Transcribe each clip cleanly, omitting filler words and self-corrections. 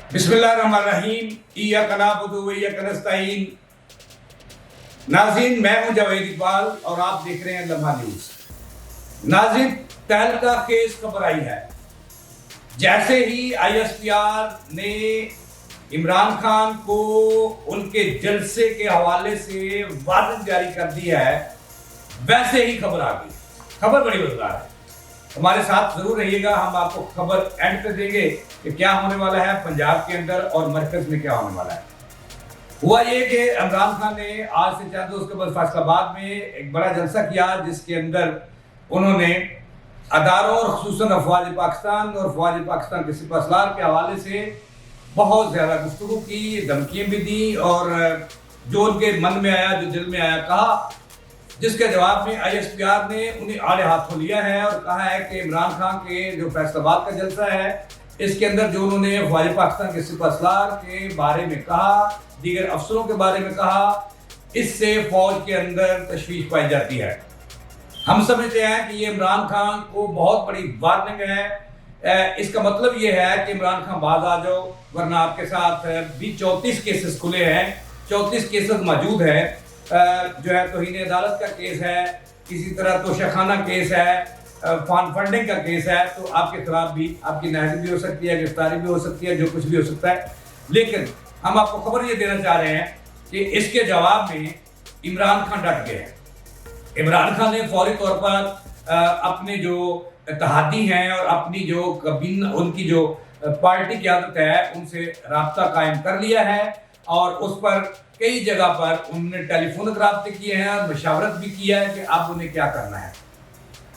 बिस्मिल्लाहिर्रहमानिर्रहीम इय्याका नअबुदु व इय्याका नस्तईन। नाज़रीन, मैं हूं जावेद इकबाल और आप देख रहे हैं लम्हा न्यूज़। नाज़रीन, तहलका खेज खबर आई है। जैसे ही ISPR ने इमरान खान को उनके जलसे के हवाले से वारंट जारी कर दिया है, वैसे ही खबर आ गई। खबर बड़ी मजेदार है, हमारे साथ जरूर रहिएगा। हम आपको खबर एंड पे देंगे कि क्या होने वाला है पंजाब के अंदर और मरकज में क्या होने वाला है। हुआ ये कि इमरान खान ने आज से चंद रोज के बाद फैसलाबाद में एक बड़ा जलसा किया, जिसके अंदर उन्होंने अदारों और खुसूसन अफवाज पाकिस्तान और फौज पाकिस्तान के सिपहसालार के हवाले से बहुत ज़्यादा गुफ्तगू की, धमकियाँ भी दी और जो उनके मन में आया, जो दिल में आया कहा, जिसके जवाब में ISPR ने उन्हें आड़े हाथों लिया है और कहा है कि इमरान खान के जो फैसलाबाद का जलसा है, इसके अंदर जो उन्होंने फौज पाकिस्तान के सिपहसालार के बारे में कहा, दीगर अफसरों के बारे में कहा, इससे फौज के अंदर तशवीश पाई जाती है। हम समझते हैं कि ये इमरान खान को बहुत बड़ी वार्निंग है। इसका मतलब ये है कि इमरान खान बाज आ जाओ, वरना आपके साथ भी 34 केसेस खुले हैं, 34 केसेस मौजूद है। जो है तौहीन अदालत का केस है, किसी तरह तोशाखाना केस है, फंड फंडिंग का केस है, तो आपके खिलाफ भी आपकी नाहरी भी हो सकती है, गिरफ्तारी भी हो सकती है, जो कुछ भी हो सकता है। लेकिन हम आपको खबर ये देना चाह रहे हैं कि इसके जवाब में इमरान खान डट गए हैं। इमरान खान ने फौरी तौर पर अपने जो इत्तेहादी हैं और अपनी जो कबीना, उनकी जो पार्टी की आदत है, उनसे राब्ता कायम कर लिया है और उस पर कई जगह पर उन्होंने टेलीफोनिक राब्ते किए हैं और मशावरत भी किया है कि अब उन्हें क्या करना है।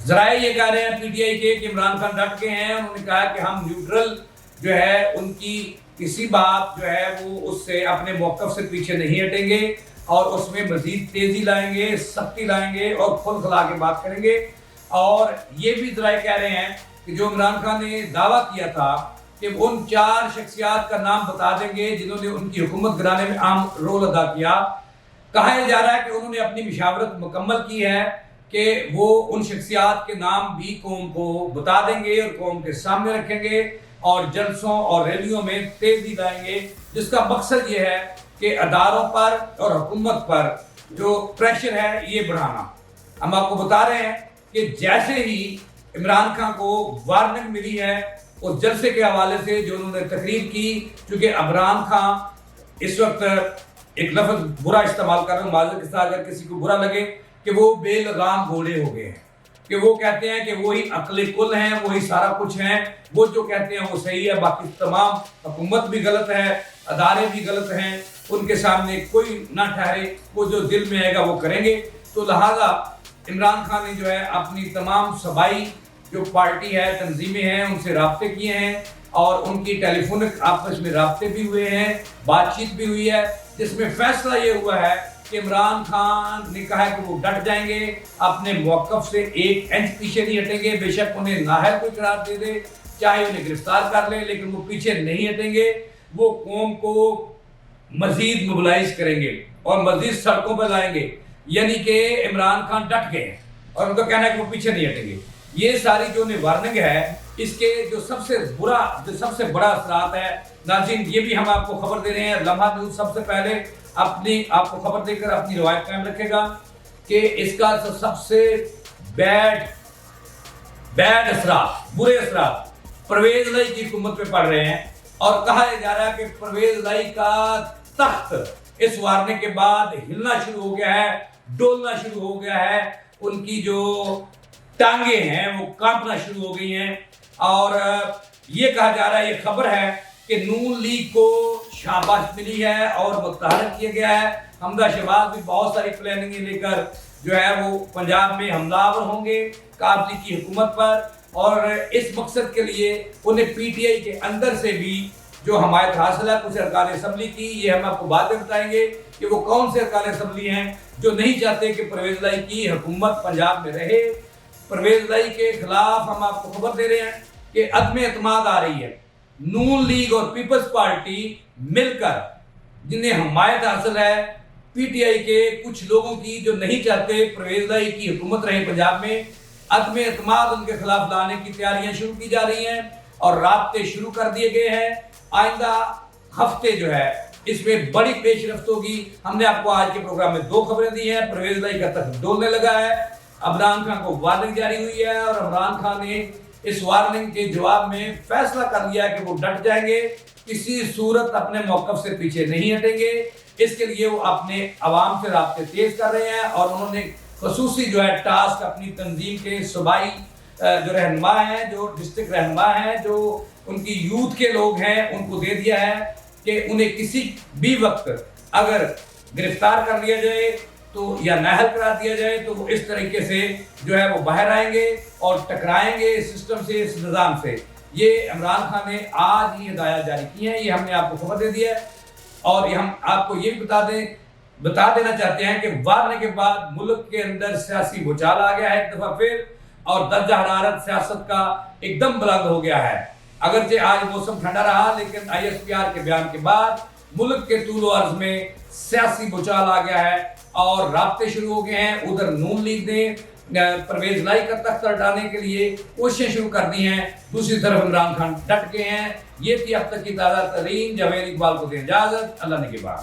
ज़राए ये कह रहे हैं PTI के कि इमरान खान डट के हैं। उन्होंने कहा कि हम न्यूट्रल जो है, उनकी किसी बात जो है वो उससे अपने मौक़िफ़ से पीछे नहीं हटेंगे और उसमें मज़ीद तेज़ी लाएंगे, सख्ती लाएंगे और खुल खला के बात करेंगे। और ये भी ज़राए कह रहे हैं कि जो इमरान खान ने दावा किया था कि उन 4 शख्सियात का नाम बता देंगे जिन्होंने उनकी हुकूमत गिराने में अहम रोल अदा किया। कहा जा रहा है कि उन्होंने अपनी मशावरत मुकम्मल की है कि वो उन शख्सियात के नाम भी कौम को बता देंगे और कौम के सामने रखेंगे और जलसों और रैलियों में तेजी लाएंगे, जिसका मकसद ये है कि अदारों पर और हुकूमत पर जो प्रेशर है ये बढ़ाना। हम आपको बता रहे हैं कि जैसे ही इमरान खान को वार्निंग मिली है उस जलसे के हवाले से जो उन्होंने तकरीर की, क्योंकि इमरान खान इस वक्त एक लफ्ज़ बुरा इस्तेमाल कर रहे हैं, माज़रत के साथ अगर किसी को बुरा लगे, कि वो बेलगाम घोड़े हो गए हैं, कि वो कहते हैं कि वही अक्ल कुल हैं, वही सारा कुछ हैं, वो जो कहते हैं वो सही है, बाकी तमाम हुकूमत भी गलत है, अदारे भी गलत हैं, उनके सामने कोई ना ठहरे, वो जो दिल में आएगा वो करेंगे। तो लिहाजा इमरान खान ने जो है अपनी तमाम सबाई जो पार्टी है, तंजीमें हैं, उनसे राब्ते किए हैं और उनकी टेलीफोनिक आपस में राब्ते भी हुए हैं, बातचीत भी हुई है, जिसमें फैसला ये हुआ है कि इमरान खान ने कहा है कि वो डट जाएंगे, अपने मौक़िफ़ से 1 इंच पीछे नहीं हटेंगे। बेशक उन्हें नाहल कोई करार दे दे, चाहे उन्हें गिरफ्तार कर ले, लेकिन वो पीछे नहीं हटेंगे। वो कौम को मजीद मोबिलाइज करेंगे और मजीद सड़कों पर लाएंगे। यानी कि इमरान खान डट गए और उनका कहना है कि वो पीछे नहीं हटेंगे। ये सारी जो वार्निंग है, इसके जो सबसे बड़ा असरात है, नाज़रीन, ये भी हम आपको खबर दे रहे हैं। लम्हा न्यूज़ सबसे पहले आपको खबर देकर अपनी रवायत कायम रखेगा कि इसका सबसे बैड असरात, बुरे असरात परवेज लाई की हुकूमत पे पड़ रहे हैं और कहा जा रहा है कि परवेज लाई का तख्त इस वार्निंग के बाद हिलना शुरू हो गया है, डोलना शुरू हो गया है। उनकी जो टांगे हैं वो कांपना शुरू हो गई हैं और ये कहा जा रहा है, ये खबर है कि नून लीग को शाबाश मिली है और मुतहर किया गया है। हमदा शहबाज भी बहुत सारी प्लानिंग लेकर जो है वो पंजाब में हमलावर होंगे काबली की हुकूमत पर और इस मकसद के लिए उन्हें PTI के अंदर से भी जो हमायत हासिल है कुछ अरकान असम्बली की। ये हम आपको बाद में बताएंगे कि वो कौन से अरकान असम्बली हैं जो नहीं चाहते कि परवेज लाई की हुकूमत पंजाब में रहे। परवेज लाई के खिलाफ हम आपको खबर दे रहे हैं कि अदम एतमाद आ रही है। नून लीग और पीपल्स पार्टी मिलकर, जिन्हें हमायत हासिल है PTI के कुछ लोगों की, जो नहीं चाहते परवेज लाई की हुकूमत रहे पंजाब में, अदम एतमाद उनके खिलाफ लाने की तैयारियां शुरू की जा रही हैं और राब्ते शुरू कर दिए गए हैं। आइंदा ہفتے جو ہے اس میں بڑی پیش رفت ہوگی. ہم نے آپ کو آج کے پروگرام میں 2 خبریں دی ہیں. پرویز لائی کا تخت ڈولنے لگا ہے, عمران خان کو وارننگ جاری ہوئی ہے, اور عمران خان نے اس وارننگ کے جواب میں فیصلہ کر لیا کہ وہ ڈٹ جائیں گے, کسی صورت اپنے موقف سے پیچھے نہیں ہٹیں گے. اس کے لیے وہ اپنے عوام سے رابطے تیز کر رہے ہیں, اور انہوں نے خصوصی جو ہے ٹاسک اپنی تنظیم کے صوبائی جو رہنما ہیں, جو ڈسٹرکٹ رہنما ہیں, جو ان کی یوتھ کے لوگ ہیں, ان کو دے دیا ہے کہ انہیں کسی بھی وقت اگر گرفتار کر لیا جائے تو یا نااہل قرار دیا جائے تو وہ اس طریقے سے جو ہے وہ باہر آئیں گے اور ٹکرائیں گے اس سسٹم سے, اس نظام سے. یہ عمران خان نے آج ہی ہدایات جاری کی ہیں, یہ ہم نے آپ کو خبر دے دیا ہے. اور یہ ہم آپ کو یہ بتا دینا چاہتے ہیں کہ وارنے کے بعد ملک کے اندر سیاسی بھوچال آ گیا ہے ایک دفعہ پھر, اور درجہ حرارت سیاست کا ایک دم بلند ہو گیا ہے. اگرچہ آج موسم ٹھنڈا رہا, لیکن ISPR کے بیان کے بعد ملک کے طول و عرض میں سیاسی بھوچال آ گیا ہے اور رابطے شروع ہو گئے ہیں. ادھر نون لیگ نے پرویز لائی کا تخت ہٹانے کے لیے کوششیں شروع کر دی ہیں, دوسری طرف عمران خان ڈٹ گئے ہیں. یہ تھی اب تک کی تازہ ترین. جاوید اقبال کو دیں اجازت. اللہ نگہبان.